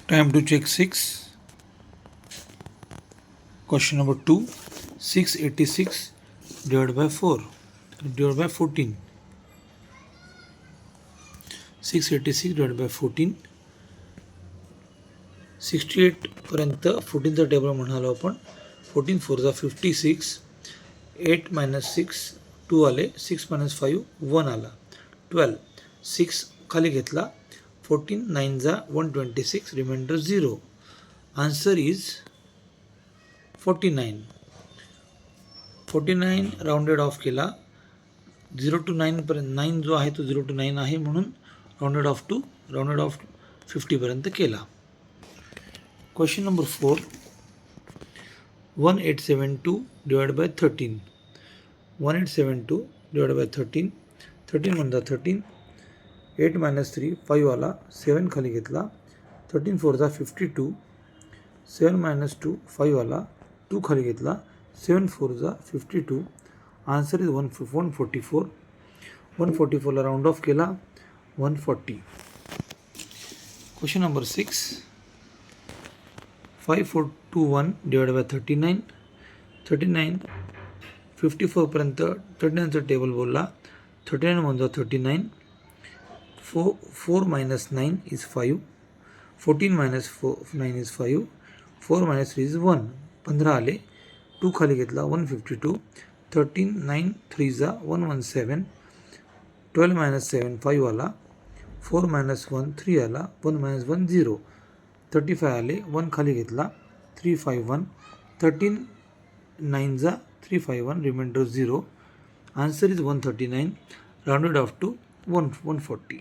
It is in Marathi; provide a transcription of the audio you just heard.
Time to check 6. Question number 2. 686 divided by 4 divided by 14. 686 divided by 14. 68 पर्यंत 14चा टेबल म्हणालो आपण. 14 4 जा 56. 8 minus 6 2 आले. 6 minus 5 1 आला. 12 6 खाली घेतला. 14 9 जा 126 remainder 0. Answer is 49. 49 rounded off केला. 0 to 9 पर्यंत 9 जो आहे तो 0 to 9 आहे म्हणून राउंडेड ऑफ 50 पर्यंत केला. Question number 4. 1872 divided by 13. 1872 divided by 13. 13 म्हणता 13. 8 minus 3 5 आला. 7 खाली घेतला. 13 4 जा 52. 7 minus 2 5 आला. 2 खाली घेतला. 7 4 जा 52. Answer is 144. 144 ला राउंड ऑफ केला. 140. Question number 6. 5421 divided by 39. 39 54 पर्यंत 39चा टेबल बोलला. 39 म्हणजे 39. 4 minus 9 is 5. 14 minus 9 is 5. 4 minus 3 is 1. 15 आले. 2 खाली घेतला. 152. 13 9 3 जा 117. 12 minus 7 5 आला. 4 minus 1 3 आला. 1 minus 1 0. 35 आले. 1 खाली घेतला. 351. 13 9 जा 351 remainder 0. Answer is 139 rounded off to 140.